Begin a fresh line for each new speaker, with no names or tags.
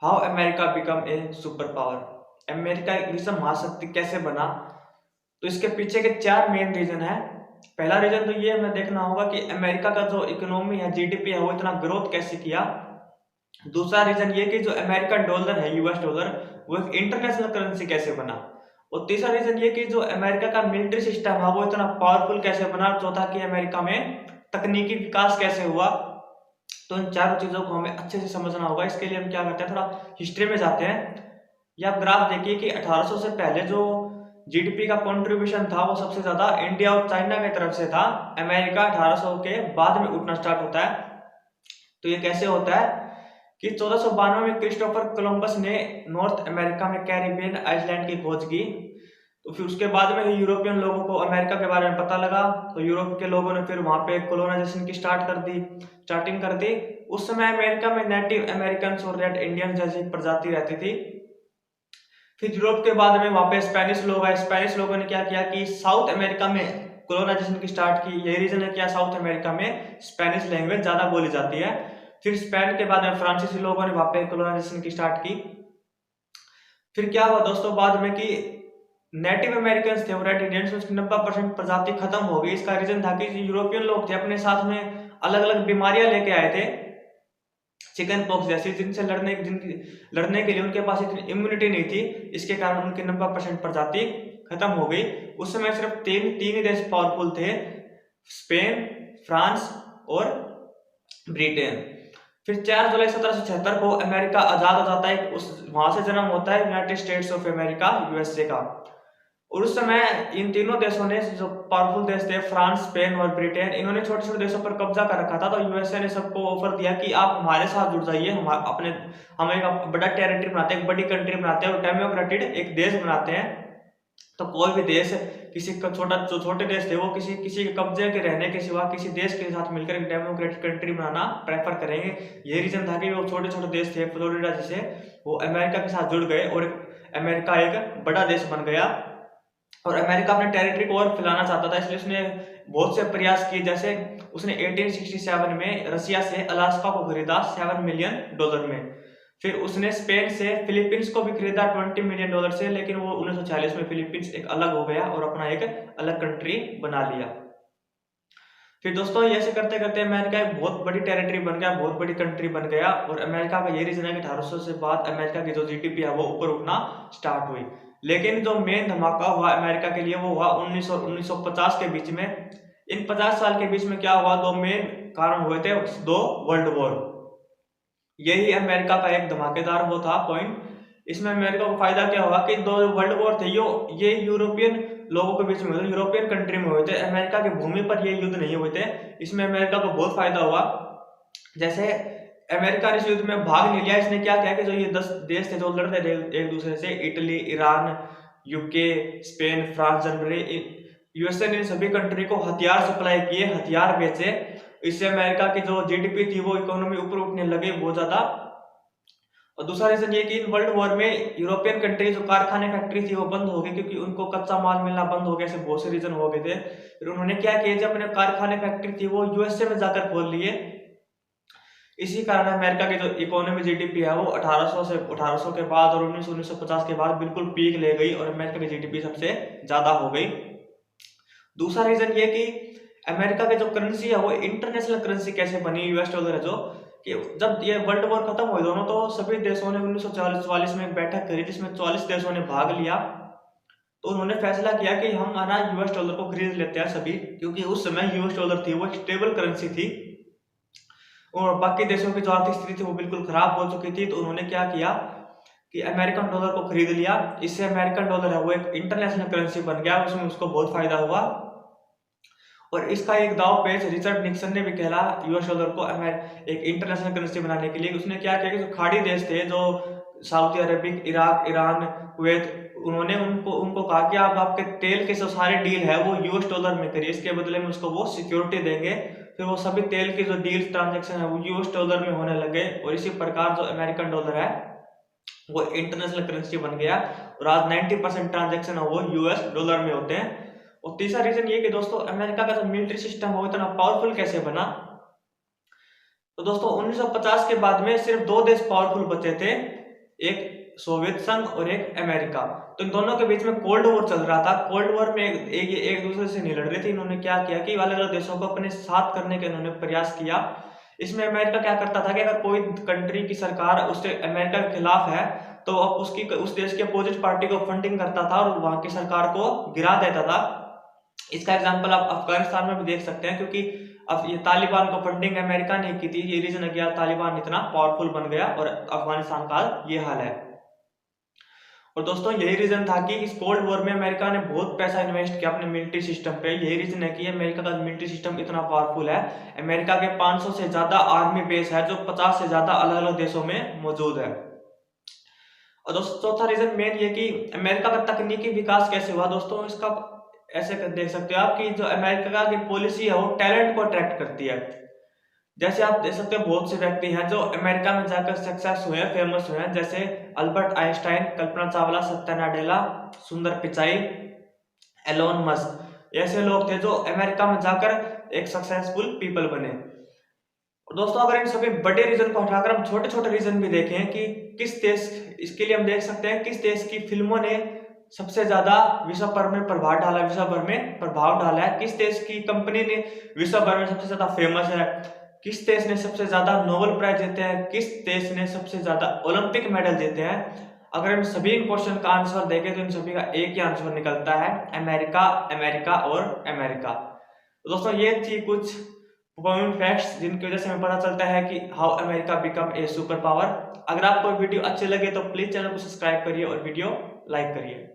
How America become a super power. America एक विश्व महाशक्ति कैसे बना? तो इसके पीछे के चार मेन रीजन है। पहला रीजन तो ये हमें देखना होगा कि अमेरिका का जो इकोनॉमी है, जीडीपी है, वो इतना ग्रोथ कैसे किया। दूसरा रीजन ये कि जो अमेरिकन डॉलर है, यूएस डॉलर, वो एक इंटरनेशनल करेंसी कैसे बना। और तीसरा रीजन ये कि जो अमेरिका का मिलिट्री सिस्टम है वो इतना पावरफुल कैसे बना। और चौथा कि अमेरिका में तकनीकी विकास कैसे हुआ। तो इन चारों चीजों को हमें अच्छे से समझना होगा। इसके लिए हम क्या करते हैं, थोड़ा हिस्ट्री में जाते हैं। ये आप ग्राफ देखिए कि 1800 से पहले जो जीडीपी का कंट्रीब्यूशन था वो सबसे ज्यादा इंडिया और चाइना की तरफ से था। अमेरिका 1800 के बाद में उठना स्टार्ट होता है। तो ये कैसे होता है कि 1492 में क्रिस्टोफर कोलंबस ने नॉर्थ अमेरिका में कैरिबियन आइलैंड की खोज की। तो फिर उसके बाद में यूरोपियन लोगों को अमेरिका के बारे में पता लगा। तो यूरोप के लोगों ने फिर वहां पे कोलोनाइजेशन की स्टार्टिंग कर दी। उस समय अमेरिका में नेटिव अमेरिकन और रेड इंडियन जैसी प्रजाति रहती थी। फिर यूरोप के बाद में वहां पे स्पेनिश लोग आए। स्पेनिश लोगों ने क्या किया कि साउथ अमेरिका में कोलोनाइजेशन की स्टार्ट की। यही रीजन है कि साउथ अमेरिका में स्पेनिश लैंग्वेज ज्यादा बोली जाती है। फिर स्पेन के बाद में फ्रांसीसी लोगों ने वहां पे कोलोनाइजेशन की स्टार्ट की। फिर क्या हुआ दोस्तों बाद में कि नेटिव अमेरिकन थे, रेड इंडियंस, उसकी 90% प्रजाति खत्म हो गई। इसका रीजन था कि यूरोपियन लोग थे अपने साथ में अलग अलग बीमारियां लेके आए थे, चिकन पॉक्स जैसी, लड़ने के लिए उनके पास इतनी इम्यूनिटी नहीं थी। इसके कारण उनकी 90% प्रजाति खत्म हो गई। उस समय सिर्फ तीन ही देश पावरफुल थे, स्पेन, फ्रांस और ब्रिटेन। फिर 4 जुलाई 1776 को अमेरिका आजाद हो जाता है। वहां से जन्म होता है United states of America, USA का। और उस समय इन तीनों देशों ने, जो पावरफुल देश थे, फ्रांस, स्पेन और ब्रिटेन, इन्होंने छोटे छोटे देशों पर कब्जा कर रखा था। तो यूएसए ने सबको ऑफर दिया कि आप हमारे साथ जुड़ जाइए, हम एक बड़ा टेरिटरी बनाते हैं, एक बड़ी कंट्री बनाते हैं और डेमोक्रेटिक एक देश बनाते हैं। तो कोई भी देश, किसी का जो छोटे देश थे वो किसी के कब्जे के रहने के सिवा किसी देश के साथ मिलकर एक डेमोक्रेटिक कंट्री बनाना प्रेफर करेंगे। ये रीजन था कि वो छोटे छोटे देश थे, फ्लोरिडा जैसे, वो अमेरिका के साथ जुड़ गए और अमेरिका एक बड़ा देश बन गया। और अमेरिका अपने टेरिटरी को और फैलाना चाहता था, इसलिए उसने बहुत से प्रयास किए। जैसे उसने 1867 में रसिया से अलास्का को खरीदा $7 मिलियन में। फिर उसने स्पेन से फिलीपींस को भी खरीदा $20 मिलियन से, लेकिन वो 1946 में फिलीपींस एक अलग हो गया और अपना एक अलग कंट्री बना लिया। फिर दोस्तों ऐसे करते करते अमेरिका एक बहुत बड़ी टेरिटरी बन गया, बहुत बड़ी कंट्री बन गया। और अमेरिका का ये रीजन है कि 1800 से बाद अमेरिका की जो जीडीपी है वो ऊपर उठना स्टार्ट हुई। लेकिन जो मेन धमाका हुआ अमेरिका के लिए वो हुआ 1900 और 1950 के बीच में। इन 50 साल के बीच में क्या हुआ, दो मेन कारण हुए थे, दो वर्ल्ड वॉर। यही अमेरिका का एक धमाकेदार वो था पॉइंट। इसमें अमेरिका को फायदा क्या हुआ कि दो वर्ल्ड वॉर थे ये यूरोपियन लोगों के बीच में हुए थे, यूरोपियन कंट्री में हुए थे। अमेरिका की भूमि पर ये युद्ध नहीं हुए थे। इसमें अमेरिका को बहुत फायदा हुआ। जैसे अमेरिका ने इस युद्ध में भाग नहीं लिया, इसने क्या किया कि जो ये 10 देश थे जो लड़ रहे थे एक दूसरे से, Italy, Iran, UK, Spain, France, Germany, USA ने सभी कंट्री को हथियार सप्लाई किए, हथियार बेचे। इससे अमेरिका की जो जीडीपी थी वो इकोनॉमी ऊपर उठने लगे बहुत ज्यादा। और दूसरा रीजन ये कि इन वर्ल्ड वॉर में यूरोपियन कंट्री जो कारखाने फैक्ट्री थी वो बंद हो गई, क्योंकि उनको कच्चा माल मिलना बंद हो गया। ऐसे बहुत से रीजन हो गए थे। फिर उन्होंने क्या किया, जब अपने कारखाने फैक्ट्री थी वो यूएसए में जाकर खोल लिए। इसी कारण अमेरिका की जो इकोनॉमी जीडीपी है वो 1800 के बाद और 1950 के बाद बिल्कुल पीक ले गई और अमेरिका की जीडीपी सबसे ज्यादा हो गई। दूसरा रीजन ये कि अमेरिका की जो करेंसी है वो इंटरनेशनल करेंसी कैसे बनी, यूएस डॉलर है जो, कि जब ये वर्ल्ड वॉर खत्म हुए दोनों, तो सभी देशों ने 1944 में एक बैठक करी जिसमें 44 देशों ने भाग लिया। तो उन्होंने फैसला किया कि हम ना यूएस डॉलर को खरीद लेते हैं सभी, क्योंकि उस समय यूएस डॉलर थी वो स्टेबल करेंसी थी और बाकी देशों की जो आर्थिक स्थिति थी वो बिल्कुल खराब हो चुकी थी। तो उन्होंने क्या किया कि अमेरिकन डॉलर को खरीद लिया। इससे अमेरिकन डॉलर है वो एक इंटरनेशनल करेंसी बन गया, उसमें उसको बहुत फायदा हुआ। और इसका एक दाव पेच रिचर्ड निक्सन ने भी कहला यूएस डॉलर को एक इंटरनेशनल करेंसी बनाने के लिए। उसने क्या किया कि जो खाड़ी देश थे, जो Saudi Arabic, Iraq, Iran, Kuwait, उन्होंने उनको कहा कि आप आपके तेल के जो सारे डील है वो यूएस डॉलर में करिए, इसके बदले में उसको वो सिक्योरिटी देंगे। फिर वो सभी तेल के जो डील ट्रांजेक्शन है वो यूएस डॉलर में होने लगे और इसी प्रकार जो अमेरिकन डॉलर है वो इंटरनेशनल करेंसी बन गया और आज 90% ट्रांजेक्शन है वो यूएस डॉलर में होते हैं। और तीसरा रीजन ये कि दोस्तों अमेरिका का जो मिलिट्री सिस्टम है वो इतना पावरफुल कैसे बना। तो दोस्तों 1950 के बाद में सिर्फ दो देश पावरफुल बचे थे, एक सोवियत संघ और एक अमेरिका। तो इन दोनों के बीच में कोल्ड वॉर चल रहा था। कोल्ड वॉर में एक दूसरे से नहीं लड़ रहे थे। इन्होंने क्या किया कि अलग अलग देशों को अपने साथ करने का इन्होंने प्रयास किया। इसमें अमेरिका क्या करता था कि अगर कोई कंट्री की सरकार उससे अमेरिका के खिलाफ है तो उसकी उस देश की अपोजिट पार्टी को फंडिंग करता था और वहां की सरकार को गिरा देता था। इसका एग्जाम्पल आप अफगानिस्तान में भी देख सकते हैं, क्योंकि अब ये तालिबान को फंडिंग अमेरिका ने की थी। ये रीजन है कि तालिबान इतना पावरफुल बन गया और अफगानिस्तान का ये हाल है। और दोस्तों यही रीजन था कि इस कोल्ड वॉर में अमेरिका ने बहुत पैसा इन्वेस्ट किया अपने मिलिट्री सिस्टम पे। यही रीजन है कि अमेरिका का मिलिट्री सिस्टम इतना पावरफुल है। अमेरिका के 500 से ज्यादा आर्मी बेस है जो 50 से ज्यादा अलग अलग देशों में मौजूद है। और दोस्तों चौथा रीजन मेन ये कि अमेरिका का तकनीकी विकास कैसे हुआ। दोस्तों इसका ऐसे देख सकते हो आप कि जो अमेरिका की पॉलिसी है वो टैलेंट को अट्रैक्ट करती है। जैसे आप देख सकते हो बहुत से व्यक्ति हैं जो अमेरिका में जाकर सक्सेस हुए, फेमस हुए हैं, जैसे अल्बर्ट आइंस्टाइन, कल्पना चावला, सत्या नाडेला, सुंदर पिचाई, एलोन मस्क। ऐसे लोग थे जो अमेरिका में जाकर एक सक्सेसफुल पीपल बने। और दोस्तों अगर इन सभी बड़े रीजन को हटाकर हम छोटे छोटे रीजन भी देखें कि किस देश, इसके लिए हम देख सकते हैं किस देश की फिल्मों ने सबसे ज्यादा विश्व भर में प्रभाव डाला है, किस देश की कंपनी ने विश्व भर में सबसे ज्यादा फेमस है, किस देश ने सबसे ज्यादा नोबेल प्राइज जीते हैं, किस देश ने सबसे ज्यादा ओलंपिक मेडल जीते हैं। अगर हम सभी क्वेश्चन का आंसर देखें तो इन सभी का एक ही आंसर निकलता है, अमेरिका, अमेरिका और अमेरिका। तो दोस्तों ये थी कुछ पॉइंट फैक्ट्स जिनकी वजह से हमें पता चलता है कि how America become a super power. अगर आपको वीडियो अच्छे लगे तो प्लीज चैनल को सब्सक्राइब करिए और वीडियो लाइक करिए।